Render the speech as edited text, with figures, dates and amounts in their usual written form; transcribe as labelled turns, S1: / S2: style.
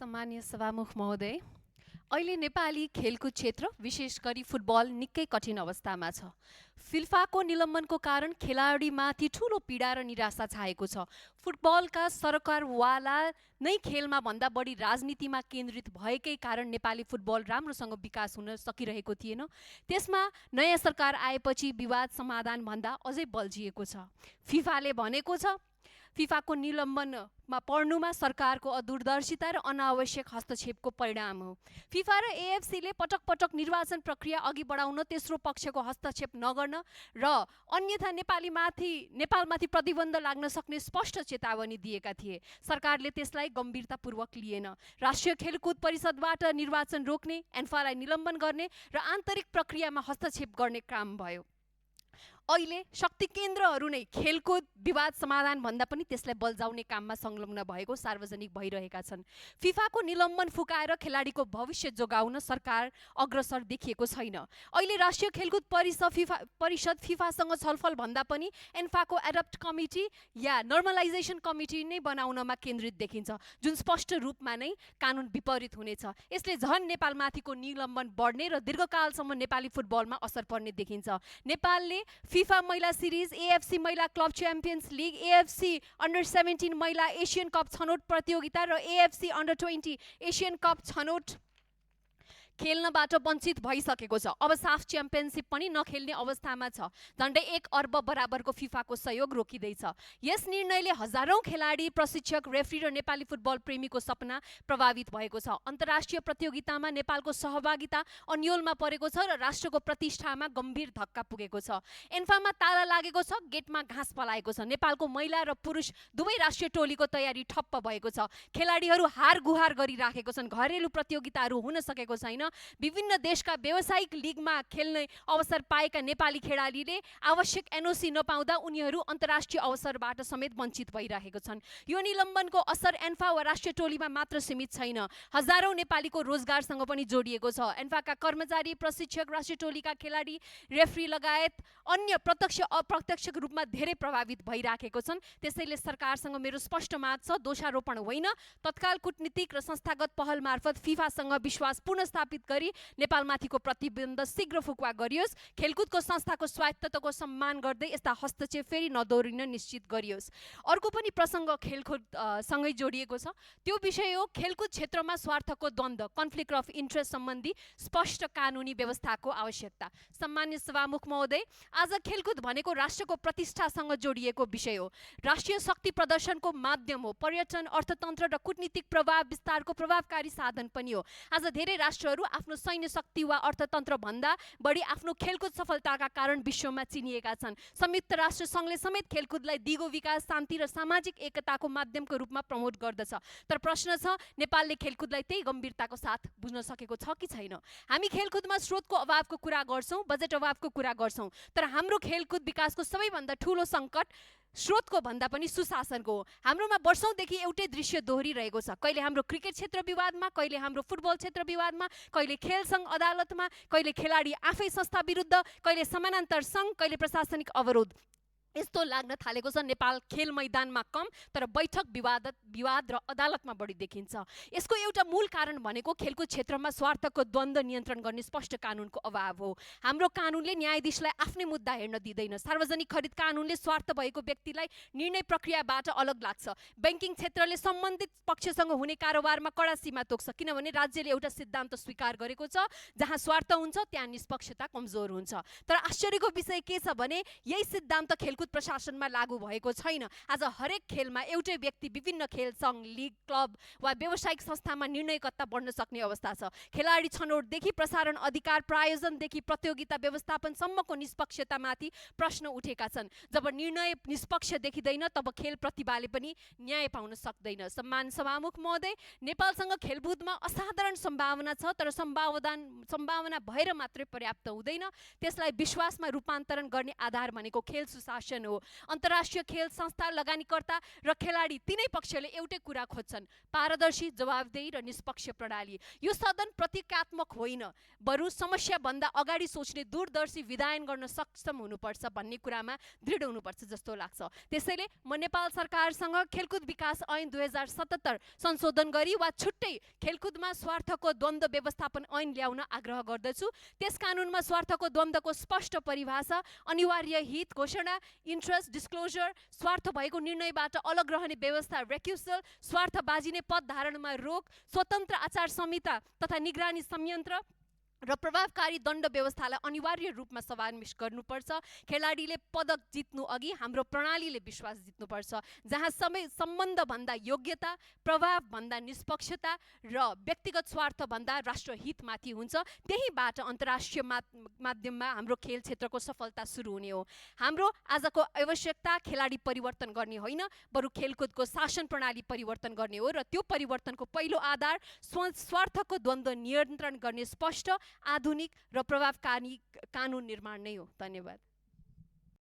S1: सम्मानीय सभामुख महोदय, अहिले नेपाली खेलकुद क्षेत्र विशेष गरी फुटबल निकै कठिन अवस्थामा छ। फिफाको निलम्बनको कारण खेलाडीमाथि ठूलो पीडा र निराशा छाएको छ। फुटबलका सरकारवाला नै खेलमा भन्दा बढी राजनीतिमा केन्द्रित भएकै कारण नेपाली फुटबल राम्रोसँग विकास हुन सकिरहेको थिएन। त्यसमा नयाँ सरकार आएपछि विवाद समाधान भन्दा अझै बल्झिएको छ। फिफाले भनेको छ फिफाको निलम्बनमा पर्नुमा सरकारको अदूरदर्शिता र अनावश्यक हस्तक्षेपको परिणाम हो। फिफा र एएफसीले पटक पटक निर्वाचन प्रक्रिया अघि बढाउन तेस्रो पक्षको हस्तक्षेप नगर्न र अन्यथा नेपालमाथि प्रतिबन्ध लाग्न सक्ने स्पष्ट चेतावनी दिएका थिए। सरकारले त्यसलाई गम्भीरतापूर्वक लिएन। राष्ट्रिय खेलकुद परिषदबाट निर्वाचन रोक्ने, एन्फालाई निलम्बन गर्ने र आन्तरिक प्रक्रियामा हस्तक्षेप गर्ने काम भयो। अहिले शक्ति केन्द्रहरू नै खेलकुद विवाद समाधान भन्दा पनि त्यसलाई बल्झाउने काममा संलग्न भएको सार्वजनिक भइरहेका छन्। फिफाको निलम्बन फुकाएर खेलाडीको भविष्य जोगाउन सरकार अग्रसर देखिएको छैन। अहिले राष्ट्रिय खेलकुद परिषद फिफासँग छलफल भन्दा पनि एन्फाको एडप्ट कमिटी या नर्मलाइजेसन कमिटी नै बनाउनमा केन्द्रित देखिन्छ, जुन स्पष्ट रूपमा नै कानुन विपरीत हुनेछ। यसले झन् नेपालमाथिको निलम्बन बढ्ने र दीर्घकालसम्म नेपाली फुटबलमा असर पर्ने देखिन्छ। नेपालले फिफा महिला सिरिज, एएफसी महिला club champions league, AFC under 17 महिला एसियन कप छनौट प्रतियोगिता र एएफसी अन्डर 20 एसियन कप छनौट खेल्नबाट वञ्चित भइसकेको छ। अब साफ च्याम्पियनसिप पनि नखेल्ने अवस्थामा छ। झन्डै 1 अर्ब बराबरको फिफाको सहयोग रोकिँदैछ। यस निर्णयले हजारौं खेलाडी, प्रशिक्षक, रेफ्री र नेपाली फुटबल प्रेमीको सपना प्रभावित भएको छ। अन्तर्राष्ट्रिय प्रतियोगितामा नेपालको सहभागिता अन्योलमा परेको छ र राष्ट्रको प्रतिष्ठामा गम्भीर धक्का पुगेको छ। एन्फामा ताला लागेको छ, गेटमा घाँस पलाएको छ। नेपालको महिला र पुरुष दुवै राष्ट्रिय टोलीको तयारी ठप्प भएको छ। खेलाडीहरू हार गुहार गरिराखेको छन्। घरेलु प्रतियोगिताहरू हुन सकेको छैन। विभिन्न देशका व्यावसायिक लिगमा खेल्ने अवसर पाएका नेपाली खेलाडीले आवश्यक एनओसी नपाउँदा उनीहरू अन्तर्राष्ट्रिय अवसरबाट समेत वञ्चित भइरहेको छन्। यो निलम्बनको असर एन्फा वा राष्ट्रिय टोलीमा मात्र सीमित छैन, हजारौं नेपालीको रोजगारसँग पनि जोडिएको छ। एन्फाका कर्मचारी, प्रशिक्षक, राष्ट्रिय टोलीका खेलाडी, रेफ्री लगायत अन्य प्रत्यक्ष अप्रत्यक्ष रूपमा धेरै प्रभावित भइराखेको छन्। त्यसैले सरकारसँग मेरो स्पष्ट माग छ, दोषारोपण होइन, तत्काल कूटनीतिक र संस्थागत पहल मार्फत फिफासँग विश्वास पुनर्स्थापित गरी नेपालमाथिको प्रतिबन्ध शीघ्र फुकुवा गरियोस्। खेलकुदको संस्थाको स्वायत्तताको सम्मान गर्दै यस्ता हस्तक्षेप फेरि नदोहोरिन निश्चित गरियोस्। अर्को पनि प्रसङ्ग खेलकुद सँगै जोडिएको छ। त्यो विषय हो खेलकुद क्षेत्रमा स्वार्थको द्वन्द्व, कन्फ्लिक्ट अफ इन्ट्रेस्ट सम्बन्धी स्पष्ट कानुनी व्यवस्थाको आवश्यकता। सम्मान्य सभामुख महोदय, आज खेलकुद भनेको राष्ट्रको प्रतिष्ठासँग जोडिएको विषय हो। राष्ट्रिय शक्ति प्रदर्शनको माध्यम हो। पर्यटन, अर्थतन्त्र र कूटनीतिक प्रभाव विस्तारको प्रभावकारी साधन पनि हो। आज धेरै राष्ट्रहरू आफ्नो सैन्य शक्ति वा अर्थतन्त्र भन्दा बढी आफ्नो खेलकुद सफलताका कारण विश्वमा चिनिएका छन्। संयुक्त राष्ट्र सङ्घले समेत खेलकुदलाई दिगो विकास, शान्ति र सामाजिक एकताको माध्यमको रूपमा प्रमोट गर्दछ। तर प्रश्न छ, नेपालले खेलकुदलाई त्यही गम्भीरताको साथ बुझ्न सकेको छ कि छैन? हामी खेलकुदमा स्रोतको अभावको कुरा गर्छौँ, बजेट अभावको कुरा गर्छौँ, तर हाम्रो खेलकुद विकासको सबैभन्दा ठुलो सङ्कट स्रोतको भन्दा पनि सुशासनको हो। हाम्रोमा वर्षौंदेखि एउटै दृश्य दोहोरिरहेको छ। कहिले हाम्रो क्रिकेट क्षेत्र विवादमा, कहिले हाम्रो फुटबल क्षेत्र विवादमा, कहिले खेल सङ्घ अदालतमा, कहिले खेलाडी आफै संस्था विरुद्ध, कहिले समानान्तर सङ्घ, कहिले प्रशासनिक अवरोध। यस्तो लाग्न थालेको छ नेपाल खेल मैदानमा कम तर बैठक विवाद र अदालतमा बढी देखिन्छ। यसको एउटा मूल कारण भनेको खेलकुद क्षेत्रमा स्वार्थको द्वन्द्व नियन्त्रण गर्ने स्पष्ट कानुनको अभाव हो। हाम्रो कानुनले न्यायाधीशलाई आफ्नै मुद्दा हेर्न दिँदैन। सार्वजनिक खरिद कानुनले स्वार्थ भएको व्यक्तिलाई निर्णय प्रक्रियाबाट अलग लाग्छ। ब्याङ्किङ क्षेत्रले सम्बन्धित पक्षसँग हुने कारोबारमा कडा सीमा तोक्छ, किनभने राज्यले एउटा सिद्धान्त स्वीकार गरेको छ, जहाँ स्वार्थ हुन्छ त्यहाँ निष्पक्षता कमजोर हुन्छ। तर आश्चर्यको विषय के छ भने यही सिद्धान्त खेलकुद प्रशासनमा लागू भएको छैन। आज हरेक खेलमा एउटै व्यक्ति विभिन्न खेल सङ्घ, लिग, क्लब वा व्यावसायिक संस्थामा निर्णयकर्ता बन्न सक्ने अवस्था छ। खेलाडी छनौटदेखि प्रसारण अधिकार, प्रायोजनदेखि प्रतियोगिता व्यवस्थापनसम्मको निष्पक्षतामाथि प्रश्न उठेका छन्। जब निर्णय निष्पक्ष देखिँदैन तब खेल प्रतिभाले पनि न्याय पाउन सक्दैन। सम्मान सभामुख महोदय, नेपालसँग खेलकुदमा असाधारण सम्भावना छ, तर सम्भावना भएर मात्रै पर्याप्त हुँदैन। त्यसलाई विश्वासमा रूपान्तरण गर्ने आधार भनेको खेल सुशासन क्वेसन हो। अन्तर्राष्ट्रिय खेल संस्था, लगानीकर्ता र खेलाडी तिनै पक्षले एउटै कुरा खोज्छन्, पारदर्शी, जवाबदेही र निष्पक्ष प्रणाली। यो सदन प्रतीकात्मक होइन, बरु समस्याभन्दा अगाडि सोच्ने दूरदर्शी विधायन गर्न सक्षम हुनुपर्छ भन्ने कुरामा दृढ हुनुपर्छ जस्तो लाग्छ। त्यसैले म नेपाल सरकारसँग खेलकुद विकास ऐन 2077 संशोधन गरी वा छुट्टै खेलकुदमा स्वार्थको द्वन्द्व व्यवस्थापन ऐन ल्याउन आग्रह गर्दछु। त्यस कानुनमा स्वार्थको द्वन्द्वको स्पष्ट परिभाषा, अनिवार्य हित घोषणा, इन्ट्रेस्ट डिस्क्लोजर, स्वार्थ भएको निर्णयबाट अलग रहने व्यवस्था रेक्युसल, स्वार्थ बाजिने पद धारणमा रोक, स्वतन्त्र आचार संहिता तथा निगरानी संयन्त्र र प्रभावकारी दण्ड व्यवस्थालाई अनिवार्य रूपमा समावेश गर्नुपर्छ। खेलाडीले पदक जित्नु अघि हाम्रो प्रणालीले विश्वास जित्नुपर्छ, जहाँ सम्बन्धभन्दा योग्यता, प्रभावभन्दा निष्पक्षता र व्यक्तिगत स्वार्थभन्दा राष्ट्रहितमाथि हुन्छ। त्यहीबाट अन्तर्राष्ट्रिय माध्यममा हाम्रो खेल क्षेत्रको सफलता सुरु हुने हो। हाम्रो आजको आवश्यकता खेलाडी परिवर्तन गर्ने होइन, बरु खेलकुदको शासन प्रणाली परिवर्तन गर्ने हो। र त्यो परिवर्तनको पहिलो आधार स्वार्थको द्वन्द्व नियन्त्रण गर्ने स्पष्ट, आधुनिक र प्रभावकारी कानुन निर्माण नै हो। धन्यवाद।